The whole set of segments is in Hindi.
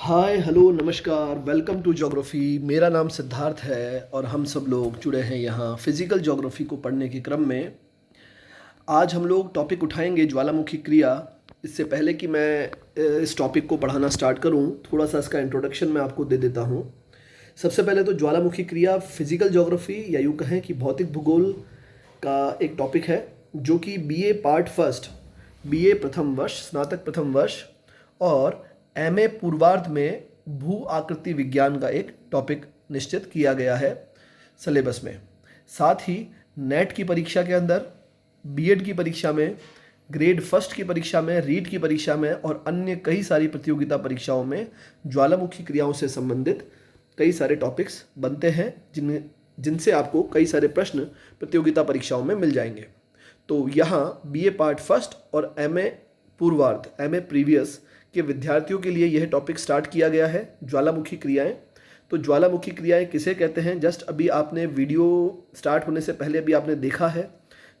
हाय हेलो नमस्कार वेलकम टू ज्योग्राफी। मेरा नाम सिद्धार्थ है और हम सब लोग जुड़े हैं यहाँ फिजिकल ज्योग्राफी को पढ़ने के क्रम में। आज हम लोग टॉपिक उठाएंगे ज्वालामुखी क्रिया। इससे पहले कि मैं इस टॉपिक को पढ़ाना स्टार्ट करूँ, थोड़ा सा इसका इंट्रोडक्शन मैं आपको दे देता हूँ। सबसे पहले तो ज्वालामुखी क्रिया फिजिकल ज्योग्राफी या यूँ कहें कि भौतिक भूगोल का एक टॉपिक है जो कि बीए पार्ट फर्स्ट, बीए प्रथम वर्ष, स्नातक प्रथम वर्ष और एमए पूर्वार्ध में भू आकृति विज्ञान का एक टॉपिक निश्चित किया गया है सिलेबस में। साथ ही नेट की परीक्षा के अंदर, बीएड की परीक्षा में, ग्रेड फर्स्ट की परीक्षा में, रीट की परीक्षा में और अन्य कई सारी प्रतियोगिता परीक्षाओं में ज्वालामुखी क्रियाओं से संबंधित कई सारे टॉपिक्स बनते हैं जिनसे आपको कई सारे प्रश्न प्रतियोगिता परीक्षाओं में मिल जाएंगे। तो यहाँ बीए पार्ट फर्स्ट और एमए पूर्वार्ध, एमए प्रीवियस के विद्यार्थियों के लिए यह टॉपिक स्टार्ट किया गया है, ज्वालामुखी क्रियाएं। तो ज्वालामुखी क्रियाएं किसे कहते हैं, जस्ट अभी आपने वीडियो स्टार्ट होने से पहले अभी आपने देखा है।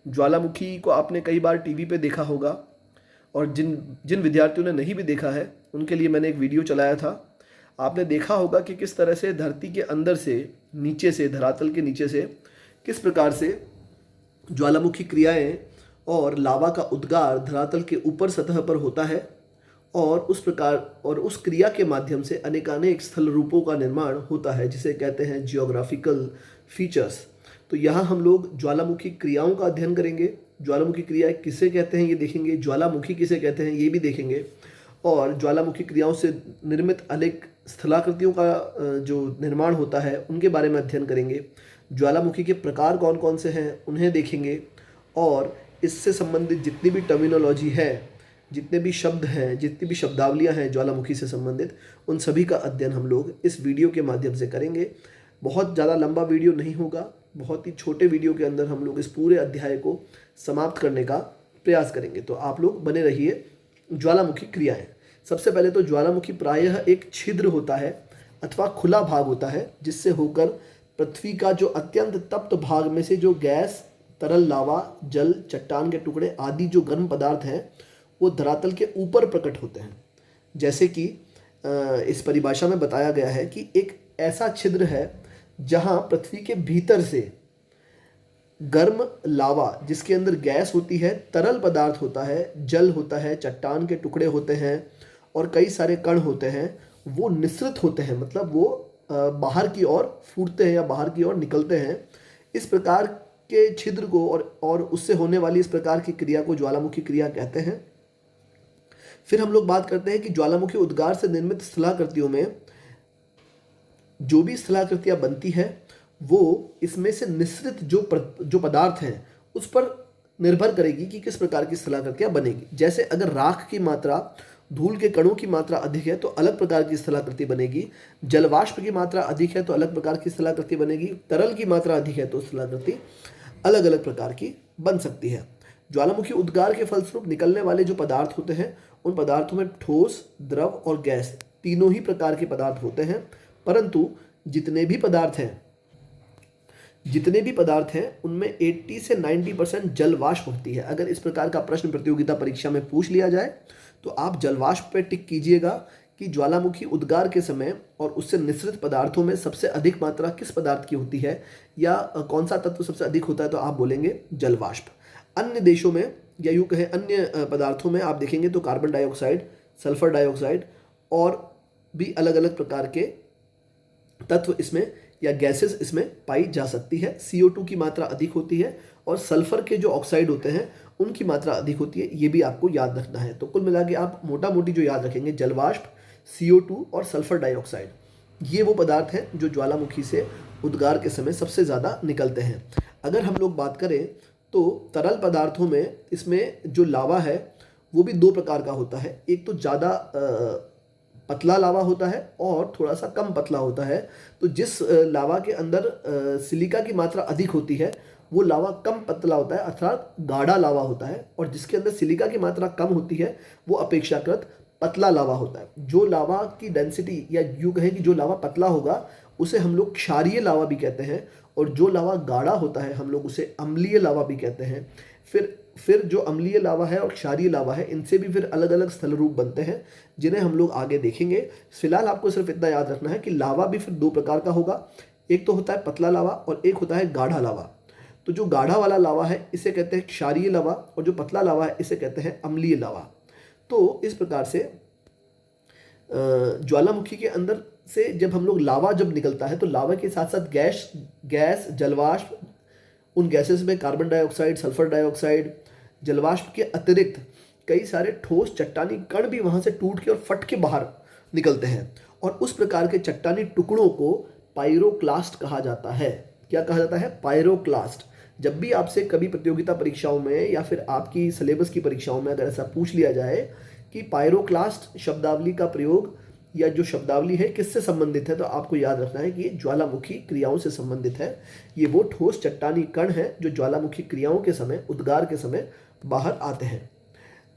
ज्वालामुखी को आपने कई बार टीवी पे देखा होगा और जिन जिन विद्यार्थियों ने नहीं भी देखा है उनके लिए मैंने एक वीडियो चलाया था। आपने देखा होगा कि किस तरह से धरती के अंदर से, नीचे से, धरातल के नीचे से किस प्रकार से ज्वालामुखी क्रियाएं और लावा का उद्गार धरातल के ऊपर सतह पर होता है और उस क्रिया के माध्यम से अनेकानेक स्थल रूपों का निर्माण होता है जिसे कहते हैं जियोग्राफिकल फीचर्स। तो यहाँ हम लोग ज्वालामुखी क्रियाओं का अध्ययन करेंगे। ज्वालामुखी क्रिया किसे कहते हैं ये देखेंगे, ज्वालामुखी किसे कहते हैं ये भी देखेंगे और ज्वालामुखी क्रियाओं से निर्मित अनेक स्थलाकृतियों का जो निर्माण होता है उनके बारे में अध्ययन करेंगे। ज्वालामुखी के प्रकार कौन कौन से हैं उन्हें देखेंगे और इससे संबंधित जितनी भी टर्मिनोलॉजी है, जितने भी शब्द हैं, जितनी भी शब्दावलियां हैं ज्वालामुखी से संबंधित, उन सभी का अध्ययन हम लोग इस वीडियो के माध्यम से करेंगे। बहुत ज़्यादा लंबा वीडियो नहीं होगा, बहुत ही छोटे वीडियो के अंदर हम लोग इस पूरे अध्याय को समाप्त करने का प्रयास करेंगे। तो आप लोग बने रहिए। ज्वालामुखी क्रियाएं, सबसे पहले तो ज्वालामुखी प्रायः एक छिद्र होता है अथवा खुला भाग होता है जिससे होकर पृथ्वी का जो अत्यंत तप्त भाग में से जो गैस, तरल लावा, जल, चट्टान के टुकड़े आदि जो गर्म पदार्थ हैं वो धरातल के ऊपर प्रकट होते हैं। जैसे कि इस परिभाषा में बताया गया है कि एक ऐसा छिद्र है जहां पृथ्वी के भीतर से गर्म लावा जिसके अंदर गैस होती है, तरल पदार्थ होता है, जल होता है, चट्टान के टुकड़े होते हैं और कई सारे कण होते हैं, वो निसृत होते हैं, मतलब वो बाहर की ओर फूटते हैं या बाहर की ओर निकलते हैं। इस प्रकार के छिद्र को और उससे होने वाली इस प्रकार की क्रिया को ज्वालामुखी क्रिया कहते हैं। फिर हम लोग बात करते हैं कि ज्वालामुखी उद्गार से निर्मित स्थलाकृतियों में जो भी स्थलाकृतियां बनती है वो इसमें से निसृत जो पदार्थ हैं उस पर निर्भर करेगी कि किस प्रकार की स्थलाकृतियां बनेगी। जैसे अगर राख की मात्रा, धूल के कणों की मात्रा अधिक है तो अलग प्रकार की स्थलाकृति बनेगी, जलवाष्प की मात्रा अधिक है तो अलग प्रकार की स्थलाकृति बनेगी, तरल की मात्रा अधिक है तो स्थलाकृति अलग अलग प्रकार की बन सकती है। ज्वालामुखी उद्गार के फलस्वरूप निकलने वाले जो पदार्थ होते हैं उन पदार्थों में ठोस, द्रव और गैस तीनों ही प्रकार के पदार्थ होते हैं, परंतु जितने भी पदार्थ हैं उनमें 80 से 90% जलवाष्प होती है। अगर इस प्रकार का प्रश्न प्रतियोगिता परीक्षा में पूछ लिया जाए तो आप जलवाष्प पर टिक कीजिएगा कि ज्वालामुखी उद्गार के समय और उससे निसृत पदार्थों में सबसे अधिक मात्रा किस पदार्थ की होती है या कौन सा तत्व सबसे अधिक होता है, तो आप बोलेंगे जलवाष्प। अन्य देशों में या यूँ कहें अन्य पदार्थों में आप देखेंगे तो कार्बन डाइऑक्साइड, सल्फर डाइऑक्साइड और भी अलग अलग प्रकार के तत्व इसमें या गैसेस इसमें पाई जा सकती है। CO2 की मात्रा अधिक होती है और सल्फर के जो ऑक्साइड होते हैं उनकी मात्रा अधिक होती है, ये भी आपको याद रखना है। तो कुल मिला के आप मोटा मोटी जो याद रखेंगे, जलवाष्प, CO2 और सल्फर डाइऑक्साइड, ये वो पदार्थ हैं जो ज्वालामुखी से उद्गार के समय सबसे ज़्यादा निकलते हैं। अगर हम लोग बात करें तो तरल पदार्थों में इसमें जो लावा है वो भी दो प्रकार का होता है। एक तो ज़्यादा पतला लावा होता है और थोड़ा सा कम पतला होता है। तो जिस लावा के अंदर सिलिका की मात्रा अधिक होती है वो लावा कम पतला होता है, अर्थात गाढ़ा लावा होता है, और जिसके अंदर सिलिका की मात्रा कम होती है वो अपेक्षाकृत पतला लावा होता है। जो लावा की डेंसिटी या यूँ कहें कि जो लावा पतला होगा उसे हम लोग क्षारीय लावा भी कहते हैं और जो लावा गाढ़ा होता है हम लोग उसे अम्लीय लावा भी कहते हैं। फिर फिर जो अम्लीय लावा है और क्षारीय लावा है, इनसे भी फिर अलग अलग स्थल रूप बनते हैं, जिन्हें हम लोग आगे देखेंगे। फिलहाल आपको सिर्फ इतना याद रखना है कि लावा भी फिर दो प्रकार का होगा। एक तो होता है पतला लावा और एक होता है गाढ़ा लावा। तो जो गाढ़ा वाला लावा है इसे कहते हैं क्षारीय लावा, और जो पतला लावा है इसे कहते हैं अम्लीय लावा। तो इस प्रकार से ज्वालामुखी के अंदर से जब हम लोग लावा जब निकलता है, तो लावा के साथ साथ गैस जलवाष्प, उन गैसेस में कार्बन डाइऑक्साइड, सल्फर डाइऑक्साइड, जलवाष्प के अतिरिक्त कई सारे ठोस चट्टानी कण भी वहाँ से टूट के और फट के बाहर निकलते हैं, और उस प्रकार के चट्टानी टुकड़ों को पाइरोक्लास्ट कहा जाता है। क्या कहा जाता है? पाइरोक्लास्ट। जब भी आपसे कभी प्रतियोगिता परीक्षाओं में या फिर आपकी सिलेबस की परीक्षाओं में अगर ऐसा पूछ लिया जाए कि पाइरोक्लास्ट शब्दावली का प्रयोग या जो शब्दावली है किससे संबंधित है, तो आपको याद रखना है कि ये ज्वालामुखी क्रियाओं से संबंधित है। ये वो ठोस चट्टानी कण हैं जो ज्वालामुखी क्रियाओं के समय, उद्गार के समय बाहर आते हैं।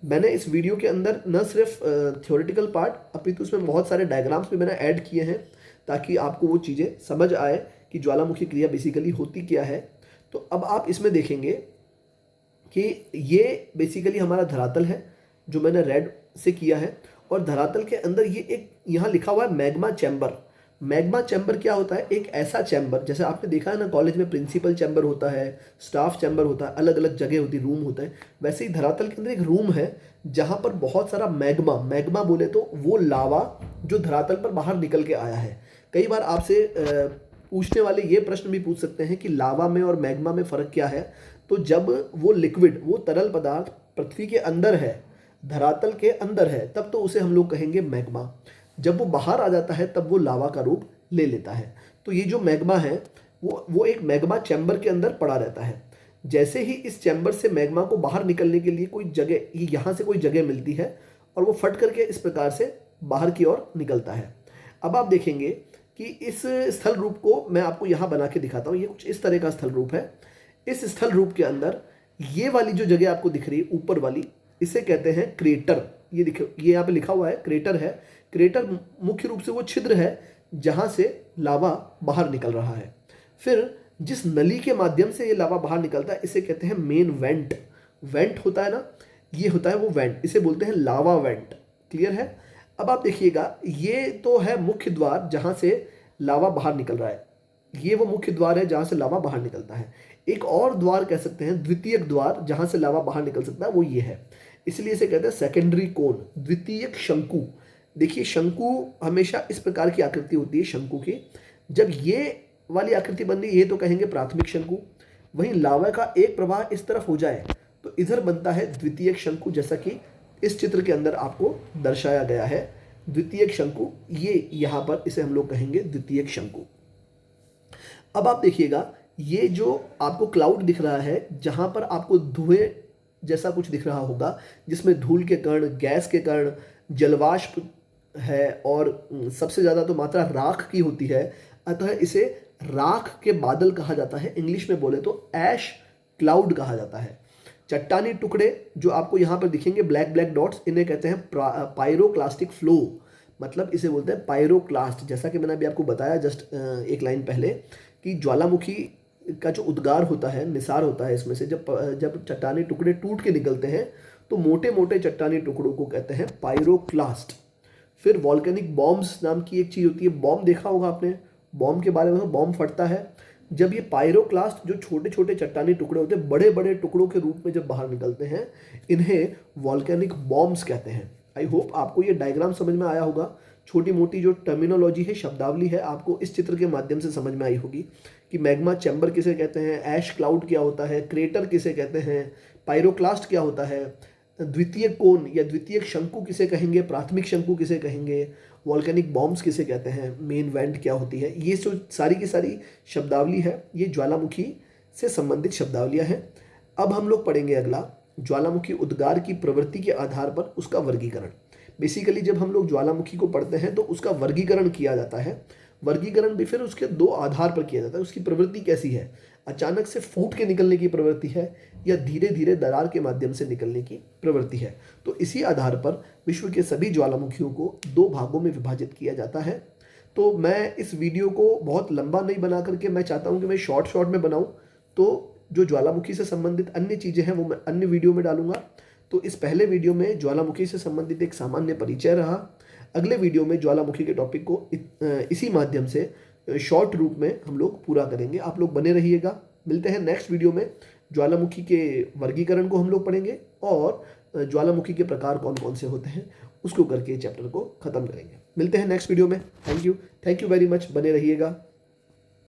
मैंने इस वीडियो के अंदर न सिर्फ थ्योरेटिकल पार्ट, अपितु उसमें बहुत सारे डायग्राम्स भी मैंने ऐड किए हैं ताकि आपको वो चीज़ें समझ आए कि ज्वालामुखी क्रिया बेसिकली होती क्या है। तो अब आप इसमें देखेंगे कि ये बेसिकली हमारा धरातल है जो मैंने रेड से किया है, और धरातल के अंदर ये एक यहाँ लिखा हुआ है मैग्मा चैम्बर। मैग्मा चैम्बर क्या होता है? एक ऐसा चैम्बर, जैसे आपने देखा है ना कॉलेज में प्रिंसिपल चैम्बर होता है, स्टाफ चैम्बर होता है, अलग अलग जगह होती है, रूम होता है, वैसे ही धरातल के अंदर एक रूम है जहाँ पर बहुत सारा मैग्मा बोले तो वो लावा जो धरातल पर बाहर निकल के आया है। कई बार आपसे पूछने वाले ये प्रश्न भी पूछ सकते हैं कि लावा में और मैग्मा में फ़र्क क्या है। तो जब वो लिक्विड, वो तरल पदार्थ पृथ्वी के अंदर है, धरातल के अंदर है, तब तो उसे हम लोग कहेंगे मैग्मा। जब वो बाहर आ जाता है तब वो लावा का रूप ले लेता है। तो ये जो मैग्मा है वो एक मैग्मा चैम्बर के अंदर पड़ा रहता है। जैसे ही इस चैम्बर से मैग्मा को बाहर निकलने के लिए कोई जगह, यहाँ से कोई जगह मिलती है और वो फट करके इस प्रकार से बाहर की ओर निकलता है। अब आप देखेंगे कि इस स्थल रूप को मैं आपको यहाँ बना के दिखाता हूँ। ये कुछ इस तरह का स्थल रूप है। इस स्थल रूप के अंदर ये वाली जो जगह आपको दिख रही है ऊपर वाली, इसे कहते हैं क्रेटर। ये यहाँ पे लिखा हुआ है क्रेटर है। क्रेटर मुख्य रूप से वो छिद्र है जहाँ से लावा बाहर निकल रहा है। फिर जिस नली के माध्यम से ये लावा बाहर निकलता है इसे कहते हैं मेन वेंट। वेंट होता है ना, ये होता है वो वेंट, इसे बोलते हैं लावा वेंट। क्लियर है? अब आप देखिएगा, ये तो है मुख्य द्वार जहाँ से लावा बाहर निकल रहा है। ये वो मुख्य द्वार है जहाँ से लावा बाहर निकलता है। एक और द्वार कह सकते हैं, द्वितीयक द्वार, जहाँ से लावा बाहर निकल सकता है, वो ये है। इसलिए इसे कहते हैं सेकेंडरी कोन, द्वितीयक शंकु। देखिए शंकु हमेशा इस प्रकार की आकृति होती है शंकु की। जब ये वाली आकृति बन रही है, ये तो कहेंगे प्राथमिक शंकु। वहीं लावा का एक प्रवाह इस तरफ हो जाए तो इधर बनता है द्वितीयक शंकु, जैसा कि इस चित्र के अंदर आपको दर्शाया गया है। द्वितीयक शंकु, ये यहाँ पर इसे हम लोग कहेंगे द्वितीयक शंकु। अब आप देखिएगा, ये जो आपको क्लाउड दिख रहा है, जहाँ पर आपको धुएं जैसा कुछ दिख रहा होगा, जिसमें धूल के कण, गैस के कण, जलवाष्प है, और सबसे ज़्यादा तो मात्रा राख की होती है, अतः इसे राख के बादल कहा जाता है। इंग्लिश में बोले तो ऐश क्लाउड कहा जाता है। चट्टानी टुकड़े जो आपको यहाँ पर दिखेंगे ब्लैक ब्लैक डॉट्स, इन्हें कहते हैं पायरोक्लास्टिक फ्लो, मतलब इसे बोलते हैं पायरोक्लास्ट। जैसा कि मैंने अभी आपको बताया जस्ट एक लाइन पहले कि ज्वालामुखी का जो उद्गार होता है, निसार होता है, इसमें से जब चट्टानी टुकड़े टूट के निकलते हैं तो मोटे मोटे चट्टानी टुकड़ों को कहते हैं पायरोक्लास्ट। फिर वॉल्केनिक बॉम्ब्स नाम की एक चीज़ होती है। बॉम्ब देखा होगा आपने, बॉम्ब के बारे में, बॉम्ब फटता है। जब ये पायरोक्लास्ट जो छोटे छोटे चट्टानी टुकड़े होते हैं, बड़े बड़े टुकड़ों के रूप में जब बाहर निकलते हैं, इन्हें वॉल्केनिक बॉम्ब्स कहते हैं। आई होप आपको ये डायग्राम समझ में आया होगा। छोटी मोटी जो टर्मिनोलॉजी है, शब्दावली है, आपको इस चित्र के माध्यम से समझ में आई होगी कि मैग्मा चैम्बर किसे कहते हैं, ऐश क्लाउड क्या होता है, क्रेटर किसे कहते हैं, पायरोक्लास्ट क्या होता है, द्वितीय कोन या द्वितीय शंकु किसे कहेंगे, प्राथमिक शंकु किसे कहेंगे, वॉल्केनिक बॉम्ब्स किसे कहते हैं, मेन वेंट क्या होती है। ये जो सारी की सारी शब्दावली है, ये ज्वालामुखी से संबंधित शब्दावलियाँ हैं। अब हम लोग पढ़ेंगे अगला, ज्वालामुखी उद्गार की प्रवृत्ति के आधार पर उसका वर्गीकरण। बेसिकली जब हम लोग ज्वालामुखी को पढ़ते हैं तो उसका वर्गीकरण किया जाता है। वर्गीकरण भी फिर उसके दो आधार पर किया जाता है। उसकी प्रवृत्ति कैसी है, अचानक से फूट के निकलने की प्रवृत्ति है या धीरे धीरे दरार के माध्यम से निकलने की प्रवृत्ति है। तो इसी आधार पर विश्व के सभी ज्वालामुखियों को दो भागों में विभाजित किया जाता है। तो मैं इस वीडियो को बहुत लंबा नहीं बना करके मैं चाहता हूँ कि मैं शॉर्ट में बनाऊँ। तो जो ज्वालामुखी से संबंधित अन्य चीज़ें हैं वो मैं अन्य वीडियो में डालूंगा। तो इस पहले वीडियो में ज्वालामुखी से संबंधित एक सामान्य परिचय रहा। अगले वीडियो में ज्वालामुखी के टॉपिक को इसी माध्यम से शॉर्ट रूप में हम लोग पूरा करेंगे। आप लोग बने रहिएगा। मिलते हैं नेक्स्ट वीडियो में। ज्वालामुखी के वर्गीकरण को हम लोग पढ़ेंगे और ज्वालामुखी के प्रकार कौन कौन से होते हैं उसको करके चैप्टर को ख़त्म करेंगे। मिलते हैं नेक्स्ट वीडियो में। Thank you very much. बने रहिएगा।